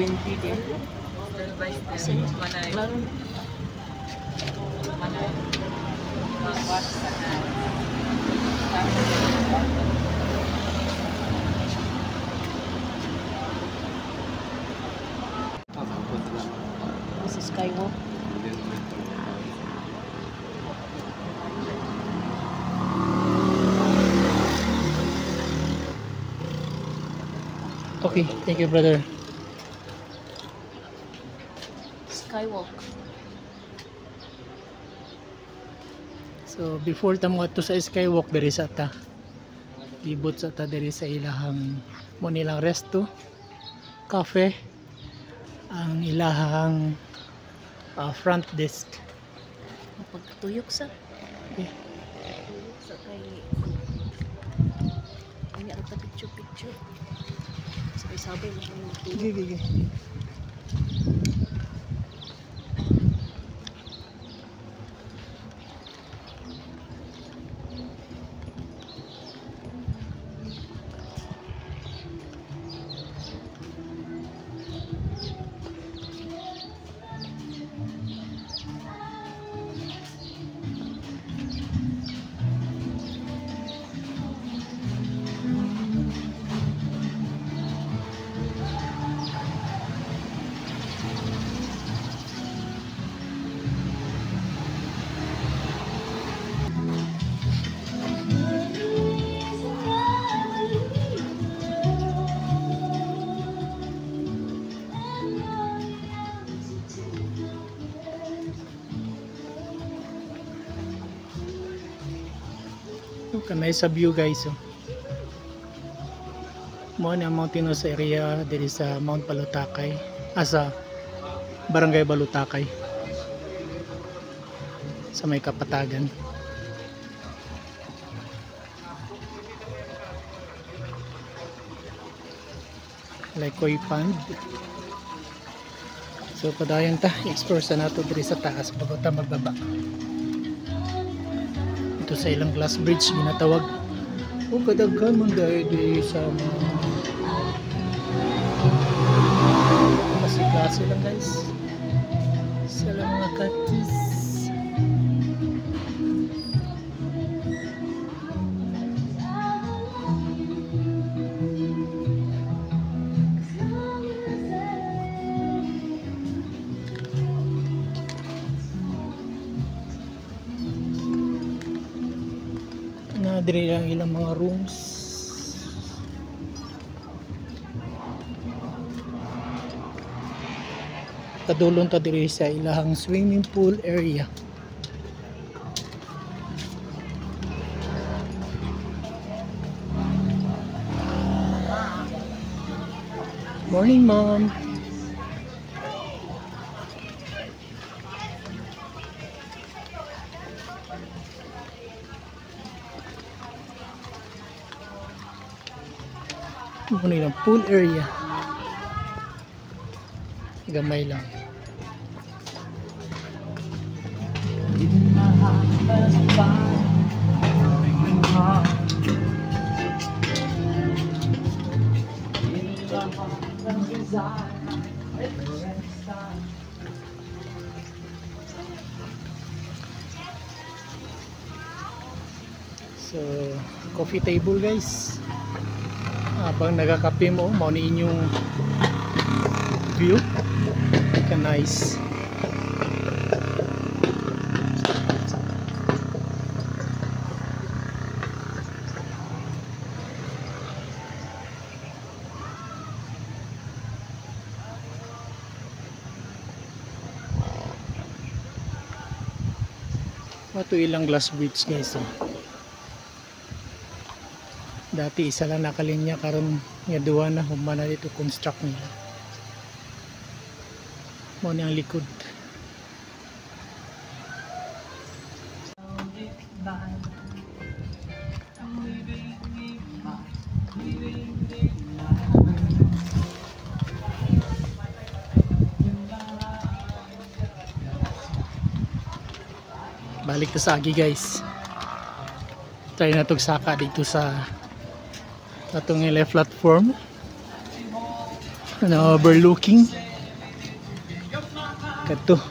20 din. Kasi lalo sa Skywalk. Okay, thank you brother. Skywalk. So before ta mo ato sa Skywalk diri sa ta. Libot sa ta diri sa ilahang mo nilang resto, cafe, ang ilahang front desk. Pagtuyok sa Okay. tuyok sa kay ay ata picture. Sabi mo kung Sige, sige. Kanay sa view guys. Mo ni ang mountainous area diri sa Mount Balutakay, sa Barangay Balutakay sa may Kapatagan. Likoy Pond. So padayon ta, explore sa nato diri sa taas bago ta magbaba. Ito sa ilang glass bridge ginatawag. O kadaghan man dahil sa mga klase lang guys. Sa lang mga cactus. Diri lang ilang mga rooms. Kadulon ta diri sa ilahang swimming pool area. Morning mom. Muna yung pool area. Gamay lang. So, coffee table guys. Habang nagakape mo, mao ni inyong view. Ka nice. Ito ilang glass bridge guys. Dati isa lang nakalinya, karon nga duwa na humana dito construct nila. Mo ni ang likod. Balik na sa agi guys. Try na tog saka dito sa atong ile platform. na overlooking kato.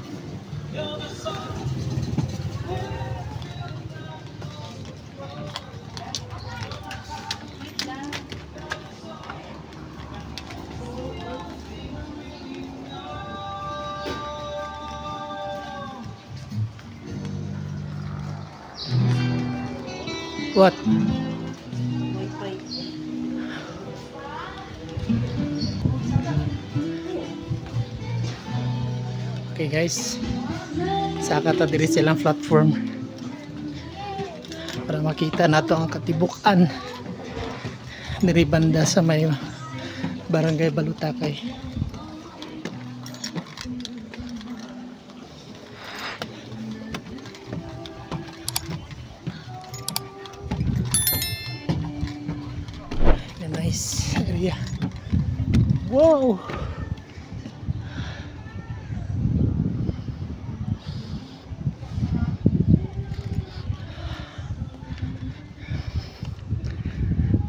What? Okay guys, saka ta diri silang platform para makita nato ang katibukan diri banda sa may Barangay Balutakay. Nice area. Wow.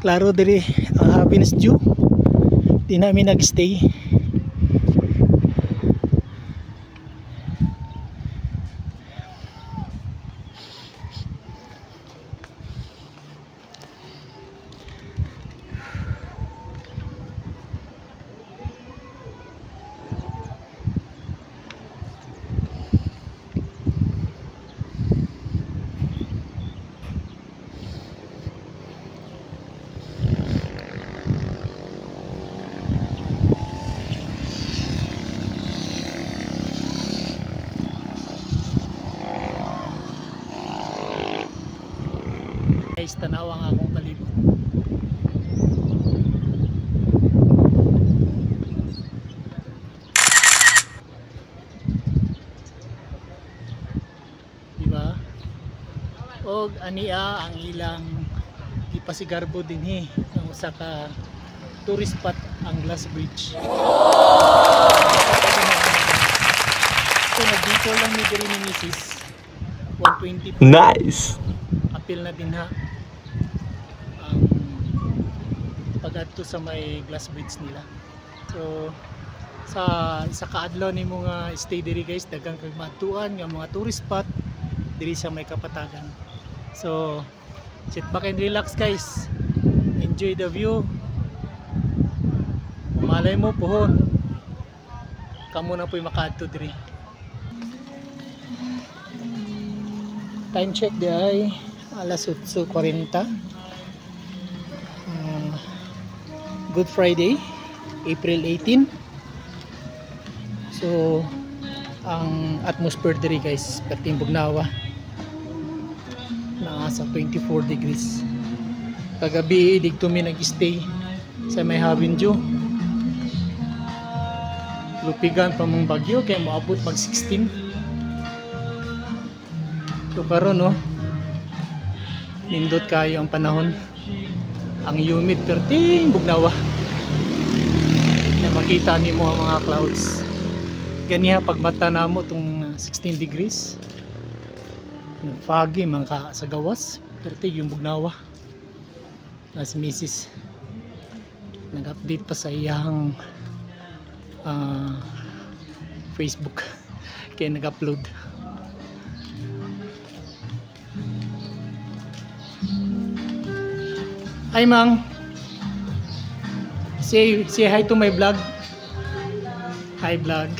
Klaro diri ang Happiness Dew. Di namin nagstay. Guys, tanaw ang akong palibot. Diba? Og ania ang ilang ipasigarbo dinhi ang usa ka tourist spot ang Glass Bridge. So nagdito lang ni diri ni Mrs. 120. Nice. Apil na din ha ang pag-adto sa may Glass Bridge nila. So sa kaadlaw ni mga stay diri guys, daghang kag matuan nga mga tourist spot diri sa may Kapatagan. So sit back and relax guys, enjoy the view. Malay mo pohon kamo na po'y makaadto diri. Time check di ay alas 8:40. Good Friday, April 18. So ang atmosphere diri guys perting bugnawa na sa 24 degrees. Kagabi digto mi nag-stay sa may Happiness Dew. Lupigan pa mong bagyo kay moabot mag 16. So karon no, nindot kayo ang panahon. Ang humid perting bugnawa. Na makita nimo ang mga clouds. Ganiha pag mata namo tong 16 degrees. Foggy man ka sa gawas, perting yung bugnawa. Na si Mrs. nag-update pa sa iyang Facebook kaya nag-upload. Hi Mang, say hi to my vlog. Hi vlog.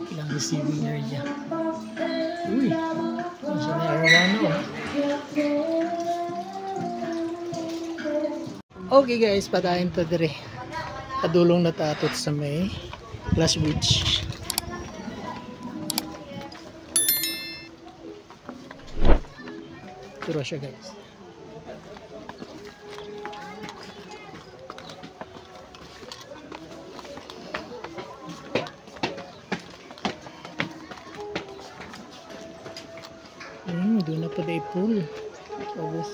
Ilang receiving area. Uy, nasa na Arawano. Okay guys, patayin to dire. Kadulong na tatot sa may Glass Bridge. Dito ra siya guys. Doon na pa day pool. Obos.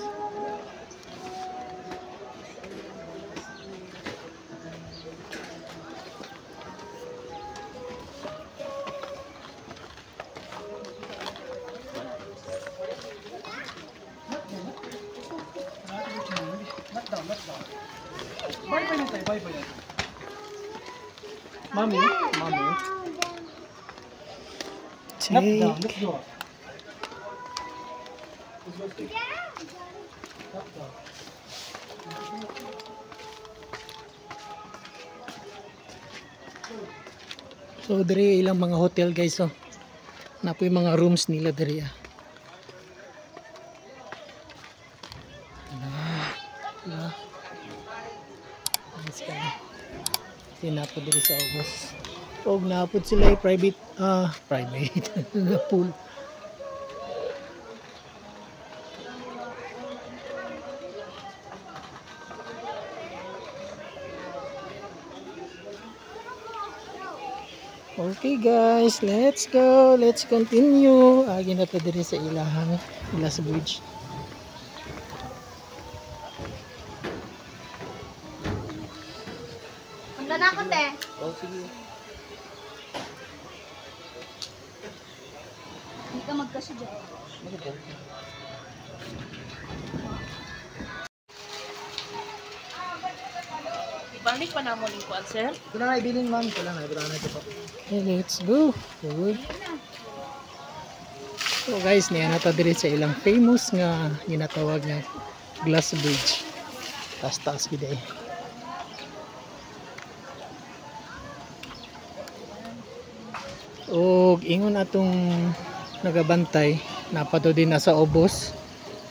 Mommy. Take. So diri ilang mga hotel guys, oh. Na po yung mga rooms nila diri ah. Nice ka. Tinapo diri sa August. Og napod sila yung private na pool. Okay guys, let's go. Let's continue. Agi na ta diri sa ilahang Glass Bridge. Handa na ako, te. Oh, sige. Hindi ka magkasadya. Ibalik pa na mo lingkuan, sir? Ito na nga ibilin ma'am. Ito lang na ito po. Okay, let's go. Forward. So guys, niya na ta diri sa ilang famous nga ginatawag nga Glass Bridge. Taas-taas gid eh. Og ingon atong nagabantay, napado din na sa Obos.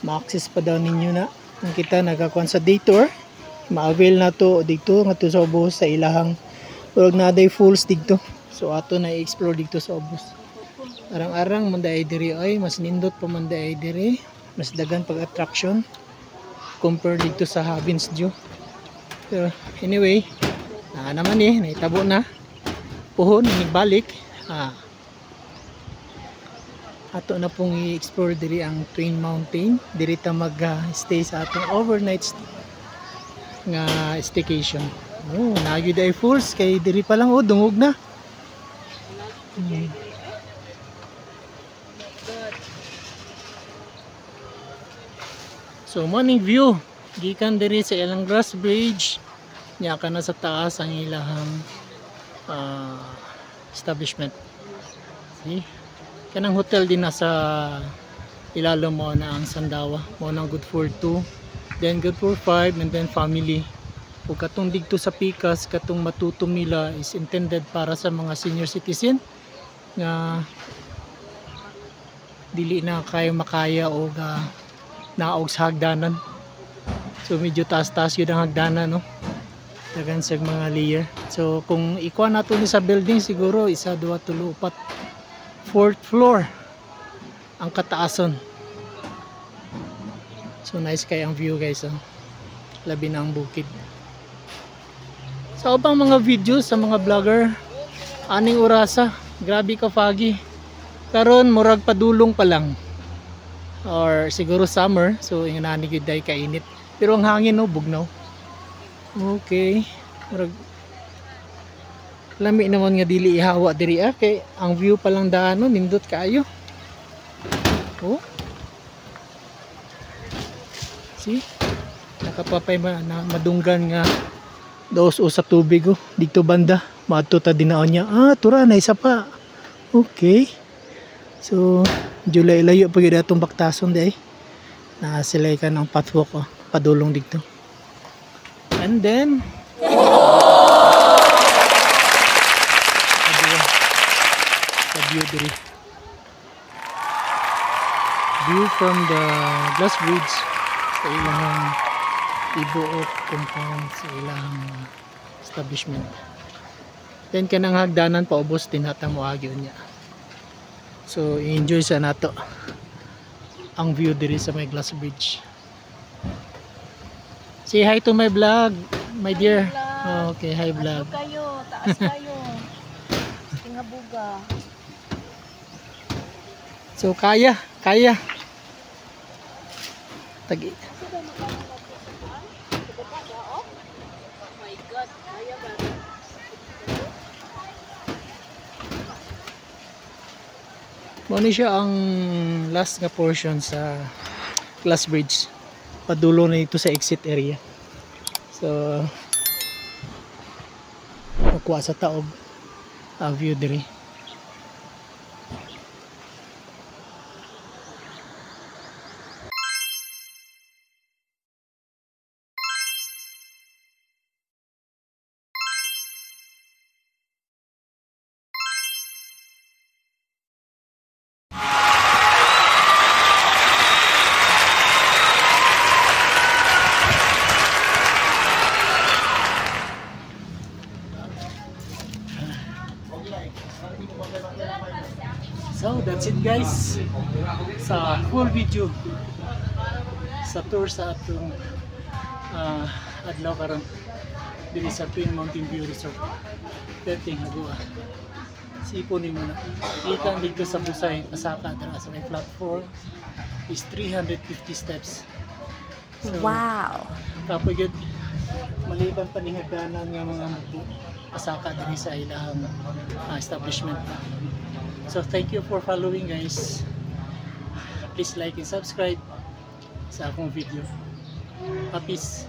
Ma-access pa daw ninyo na. Kung kita nagakuan sa day tour, ma-avail na to dito nga to sa Obos sa ilahang urag na day falls dito. So ato na i-explore dito sa Obos. Arang-arang man day diri ay mas nindot pa man day diri, mas dagan pag attraction compare dito sa Havins View. So anyway, naman naitabo na. Puhon balik. Ato na pong i-explore diri ang Twin Mountain. Diri ta mag-stay sa atong overnight nga staycation. Oh, nagyud ay falls kay diri pa lang dungog na. So morning view gikan diri sa ilang Glass Bridge. Nya ka na sa taas ang ilahang establishment. See? Kanang hotel din nasa ilalim mo na ang Sandawa. Mo nang good for 2, then good for 5, and then family. Ug katong dito sa Picas, katong matutom nila is intended para sa mga senior citizen nga dili na kayo makaya o naog sa hagdanan. So medyo taas-taas yun ang hagdanan, no? Dagan sa mga layer. So kung ikuha nato ni sa building, siguro 1, 2, 3, 4, 4th floor ang kataason. So nice kay ang view guys, oh. Labi na ang bukid. Sa ubang mga videos sa mga vlogger, aning orasa, grabe ka foggy. Karon murag padulong pa lang. Or siguro summer, so ingani gid day kainit. Pero ang hangin, no, bugnaw. Okay. Murag lami naman nga dili ihawa diri kay ang view pa lang daano nindot kaayo. Oh. See? Nakapapay na madunggan nga dos o sa tubig, oh. Dito banda maadto ta dinaon niya. Tura na isa pa. Okay. So, July layo pa gyud atong baktason day. Nasilay ka ng pathwalk, oh, padulong dito. And then view from the Glass Bridge sa ilang ibuok compound sa ilang establishment. Then kanang hagdanan paubos din hatang moagyo niya. So enjoy sa nato. ang view diri sa may glass bridge. Say hi to my vlog, my dear. Oh, okay, hi vlog. Taas kayo, taas kayo. Tingabuga. So kaya. Tagi. Oh my God, kaya ba? Muna siya ang last nga portion sa glass bridge. Padulo na ito sa exit area. So makuha sa taog view diri. So that's it guys, sa full video sa tour sa atong adlaw karon diri sa Twin Mountain View Resort. Dating hagua sipon ni mo na ikan dito sa Busay pasaka dira sa may platform is 350 steps. So, Wow. kapoy gud maliban pa ning hagdanan nga mga mubo pasaka diri sa ilahang establishment. So thank you for following guys. Please like and subscribe sa akong video. Peace.